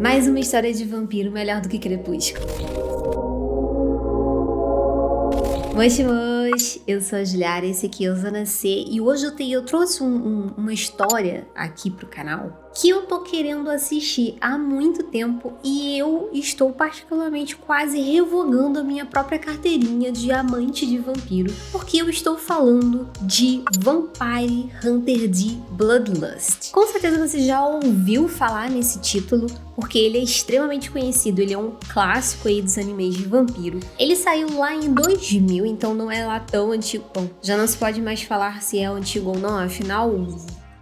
Mais uma história de vampiro melhor do que Crepúsculo. Moshi, eu sou a Juliara, esse aqui é o Zona C e hoje eu trouxe uma história aqui pro canal que eu tô querendo assistir há muito tempo e eu estou particularmente quase revogando a minha própria carteirinha de amante de vampiro, porque eu estou falando de Vampire Hunter D Bloodlust. Com certeza você já ouviu falar nesse título, porque ele é extremamente conhecido, ele é um clássico aí dos animes de vampiro. Ele saiu lá em 2000, então não é lá tão antigo. Bom, já não se pode mais falar se é antigo ou não, afinal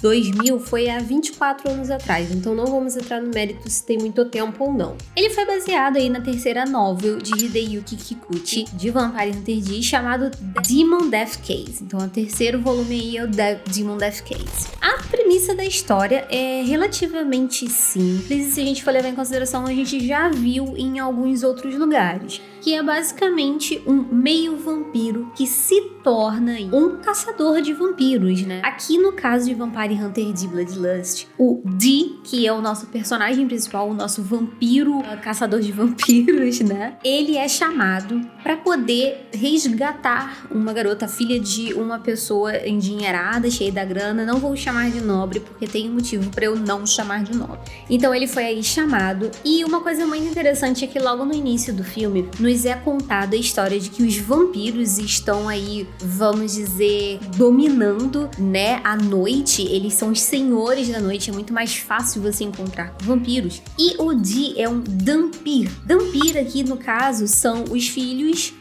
2000 foi há 24 anos atrás, então não vamos entrar no mérito se tem muito tempo ou não. Ele foi baseado aí na terceira novel de Hideyuki Kikuchi, de Vampire Hunter D, chamado Demon Death Case. Então o terceiro volume aí é o Demon Death Case. A premissa da história é relativamente simples e se a gente for levar em consideração, a gente já viu em alguns outros lugares, que é basicamente um meio vampiro que se torna um caçador de vampiros, né? Aqui no caso de Vampire Hunter D Bloodlust, o D, que é o nosso personagem principal, o nosso vampiro, caçador de vampiros, né? Ele é chamado para poder resgatar uma garota, filha de uma pessoa endinheirada, cheia da grana. Não vou chamar de nobre, porque tem um motivo para eu não chamar de nobre. Então ele foi aí chamado, e uma coisa muito interessante é que logo no início do filme, nos é contada a história de que os vampiros estão aí, vamos dizer, dominando, né, a noite. Eles são os senhores da noite, é muito mais fácil você encontrar vampiros. E o D é um Dhampir. Dhampir aqui, no caso, são os filhos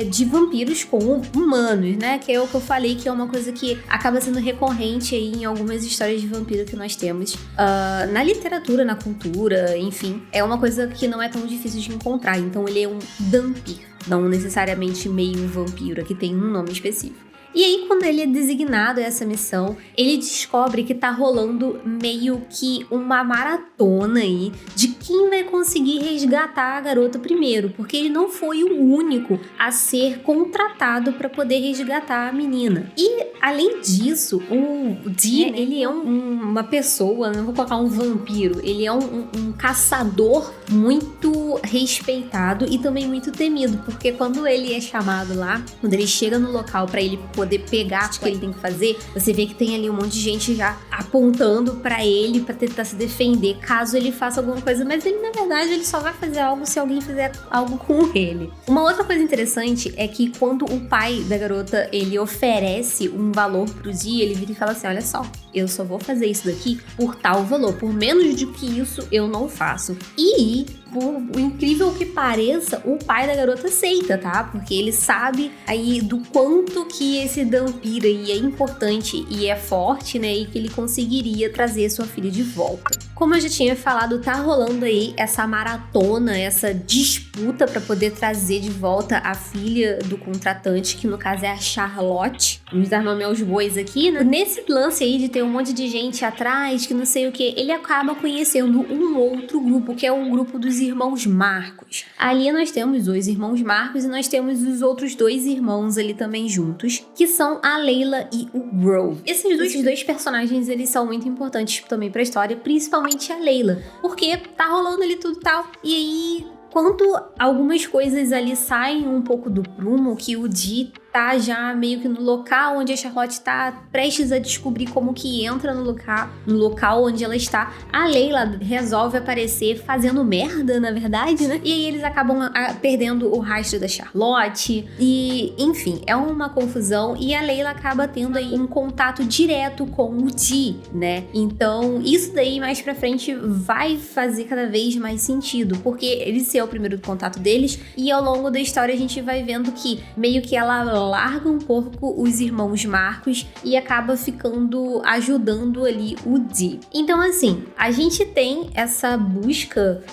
de vampiros com humanos, né, que é o que eu falei, que é uma coisa que acaba sendo recorrente aí em algumas histórias de vampiro que nós temos na literatura, na cultura, enfim. É uma coisa que não é tão difícil de encontrar, então ele é um Dhampir, não necessariamente meio vampiro, aqui tem um nome específico. E aí, quando ele é designado a essa missão, ele descobre que tá rolando meio que uma maratona aí de quem vai conseguir resgatar a garota primeiro, porque ele não foi o único a ser contratado para poder resgatar a menina. E, além disso, o Dee, ele é uma pessoa, não vou colocar um vampiro, ele é um caçador muito respeitado e também muito temido, porque quando ele é chamado lá, quando ele chega no local para ele poder pegar o que ele tem que fazer, você vê que tem ali um monte de gente já apontando pra ele pra tentar se defender caso ele faça alguma coisa, mas ele, na verdade, ele só vai fazer algo se alguém fizer algo com ele. Uma outra coisa interessante é que quando o pai da garota, ele oferece um valor pro dia, ele vira e fala assim, olha só, eu só vou fazer isso daqui por tal valor, por menos do que isso eu não faço. E por incrível que pareça, o pai da garota aceita, tá? Porque ele sabe aí do quanto que esse Dhampir aí é importante e é forte, né? E que ele conseguiria trazer sua filha de volta. Como eu já tinha falado, tá rolando aí essa maratona, essa disputa para poder trazer de volta a filha do contratante, que no caso é a Charlotte. Vamos dar nome aos bois aqui, né? Nesse lance aí de ter um monte de gente atrás, que não sei o que, ele acaba conhecendo um outro grupo, que é o grupo dos irmãos Marcos. Ali nós temos os irmãos Marcos e nós temos os outros dois irmãos ali também juntos, que são a Layla e o Grove. Esses dois personagens, eles são muito importantes também pra história, principalmente a Layla, porque tá rolando ali tudo e tal, e aí, quando algumas coisas ali saem um pouco do prumo, que o Dee tá já meio que no local onde a Charlotte tá prestes a descobrir como que entra no local onde ela está, a Layla resolve aparecer fazendo merda, na verdade, né? E aí eles acabam perdendo o rastro da Charlotte e, enfim, é uma confusão e a Layla acaba tendo aí um contato direto com o Dee, né? Então, isso daí mais pra frente vai fazer cada vez mais sentido, porque esse é o primeiro contato deles e ao longo da história a gente vai vendo que meio que ela larga um pouco os irmãos Marcos e acaba ajudando ali o Dee. Então, assim, a gente tem essa busca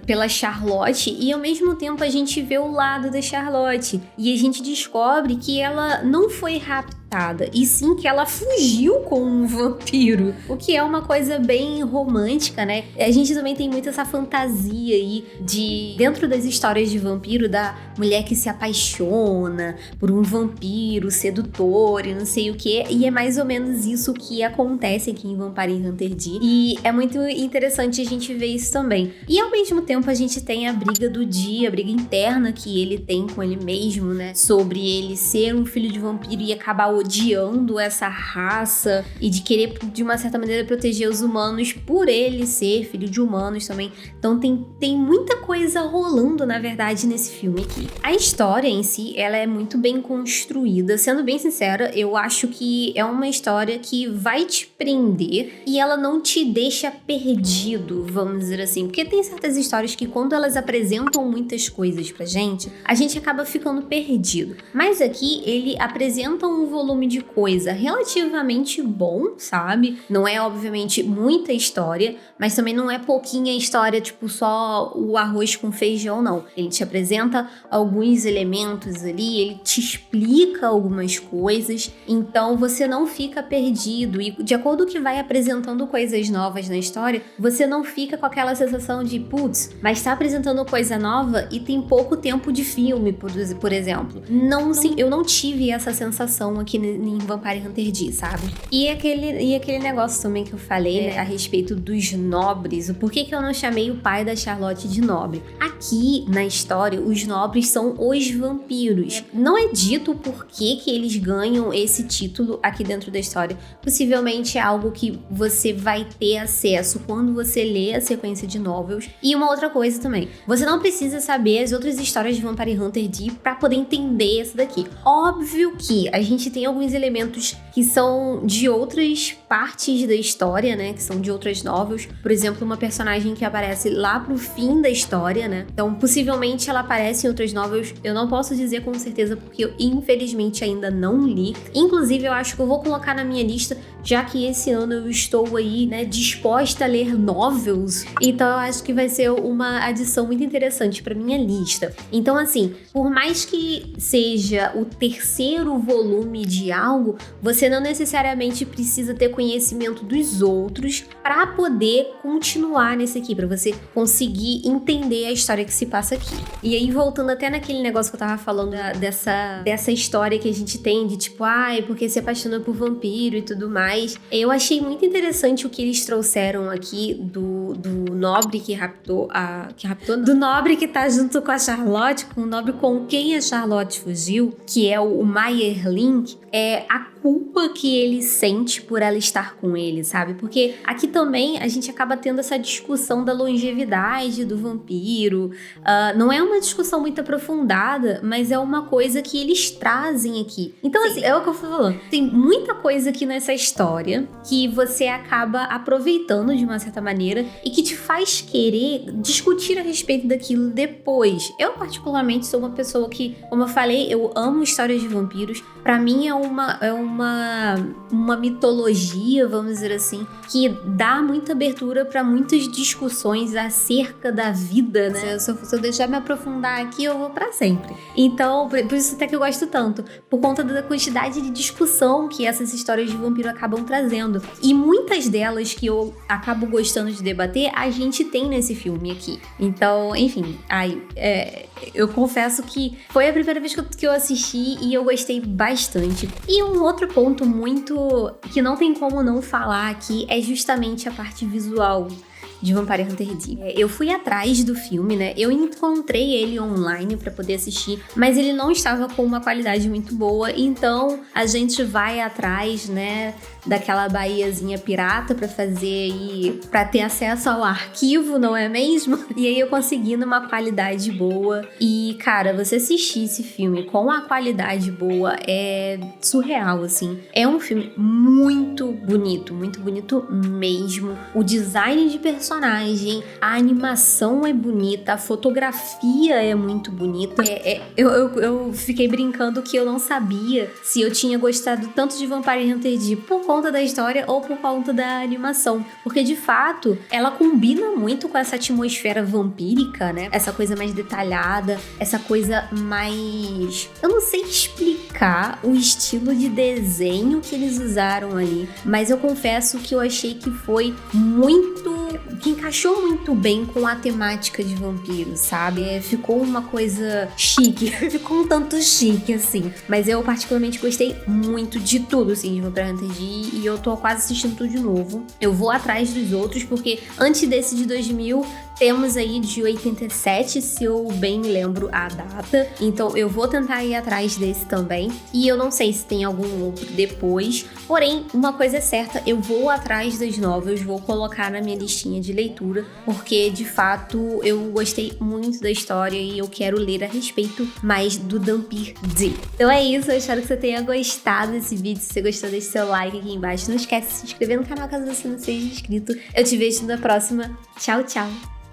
pela Charlotte e ao mesmo tempo a gente vê o lado da Charlotte e a gente descobre que ela não foi raptada raptada, e sim que ela fugiu com um vampiro, o que é uma coisa bem romântica, né? A gente também tem muito essa fantasia aí de, dentro das histórias de vampiro, da mulher que se apaixona por um vampiro sedutor e não sei o que, e é mais ou menos isso que acontece aqui em Vampire Hunter D, e é muito interessante a gente ver isso também. E ao mesmo tempo a gente tem a briga do D, a briga interna que ele tem com ele mesmo, né? Sobre ele ser um filho de vampiro e acabar odiando essa raça e de querer, de uma certa maneira, proteger os humanos por ele ser filho de humanos também. Então tem muita coisa rolando, na verdade, nesse filme aqui. A história em si, ela é muito bem construída. Sendo bem sincera, eu acho que é uma história que vai te prender e ela não te deixa perdido, vamos dizer assim. Porque tem certas histórias que, quando elas apresentam muitas coisas pra gente, a gente acaba ficando perdido. Mas aqui, ele apresenta um volume de coisa relativamente bom, sabe? Não é, obviamente, muita história, mas também não é pouquinha história, tipo, só o arroz com feijão, não. Ele te apresenta alguns elementos ali, ele te explica algumas coisas, então você não fica perdido. E de acordo com que vai apresentando coisas novas na história, você não fica com aquela sensação de, putz, mas tá apresentando coisa nova e tem pouco tempo de filme, por exemplo. Não, sim, eu não tive essa sensação aqui em Vampire Hunter D, sabe? E aquele negócio também que eu falei, né, a respeito dos nobres, o porquê que eu não chamei o pai da Charlotte de nobre. Aqui, na história, os nobres são os vampiros. Não é dito o porquê que eles ganham esse título aqui dentro da história. Possivelmente é algo que você vai ter acesso quando você lê a sequência de novels. E uma outra coisa também, você não precisa saber as outras histórias de Vampire Hunter D pra poder entender essa daqui. Óbvio que a gente tem alguns elementos que são de outras partes da história, né? Que são de outras novels. Por exemplo, uma personagem que aparece lá pro fim da história, né? Então, possivelmente ela aparece em outras novels. Eu não posso dizer com certeza porque eu, infelizmente, ainda não li. Inclusive, eu acho que eu vou colocar na minha lista, já que esse ano eu estou aí, né, disposta a ler novels. Então, eu acho que vai ser uma adição muito interessante pra minha lista. Então, assim, por mais que seja o terceiro volume de algo, você não necessariamente precisa ter conhecimento dos outros para poder continuar nesse aqui, para você conseguir entender a história que se passa aqui. E aí, voltando até naquele negócio que eu tava falando dessa história que a gente tem de tipo, ai, porque se apaixona por vampiro e tudo mais, eu achei muito interessante o que eles trouxeram aqui do nobre que raptou do nobre que tá junto com a Charlotte, com o nobre com quem a Charlotte fugiu, que é o Meyerling, é a culpa que ele sente por ela estar com ele, sabe? Porque aqui também a gente acaba tendo essa discussão da longevidade do vampiro. Não é uma discussão muito aprofundada, mas é uma coisa que eles trazem aqui. Então, assim, é o que eu fui falando. Tem muita coisa aqui nessa história que você acaba aproveitando de uma certa maneira e que te faz querer discutir a respeito daquilo depois. Eu, particularmente, sou uma pessoa que, como eu falei, eu amo histórias de vampiros. Pra mim, é uma mitologia, vamos dizer assim, que dá muita abertura pra muitas discussões acerca da vida, né? Se eu deixar me aprofundar aqui, eu vou pra sempre. Então, por isso até que eu gosto tanto, por conta da quantidade de discussão que essas histórias de vampiro acabam trazendo. E muitas delas que eu acabo gostando de debater, a gente tem nesse filme aqui. Então, enfim, eu confesso que foi a primeira vez que eu assisti e eu gostei bastante. E um outro ponto muito que não tem como não falar aqui é justamente a parte visual de Vampire Hunter D. Eu fui atrás do filme, né? Eu encontrei ele online pra poder assistir, mas ele não estava com uma qualidade muito boa, então a gente vai atrás, né, daquela baíazinha pirata pra fazer aí, pra ter acesso ao arquivo, não é mesmo? E aí eu consegui numa qualidade boa. E, cara, você assistir esse filme com a qualidade boa é surreal, assim. É um filme muito bonito mesmo. O design de personagem, a animação é bonita, a fotografia é muito bonita. Eu fiquei brincando que eu não sabia se eu tinha gostado tanto de Vampire Hunter D por conta conta da história ou por conta da animação. Porque, de fato, ela combina muito com essa atmosfera vampírica, né? Essa coisa mais detalhada, essa coisa mais... Eu não sei explicar o estilo de desenho que eles usaram ali, mas eu confesso que eu achei que foi muito... que encaixou muito bem com a temática de vampiros, sabe? Ficou uma coisa chique, ficou um tanto chique, assim. Mas eu particularmente gostei muito de tudo, assim, de Vampire Hunter D, e eu tô quase assistindo tudo de novo. Eu vou atrás dos outros, porque antes desse de 2000, temos aí de 87, se eu bem me lembro a data. Então eu vou tentar ir atrás desse também. E eu não sei se tem algum outro depois. Porém, uma coisa é certa, eu vou atrás das novas, vou colocar na minha listinha de leitura, porque de fato eu gostei muito da história e eu quero ler a respeito mais do Dhampir D. Então é isso, eu espero que você tenha gostado desse vídeo. Se você gostou, deixe seu like aqui embaixo. Não esquece de se inscrever no canal caso você não seja inscrito. Eu te vejo na próxima. Tchau, tchau!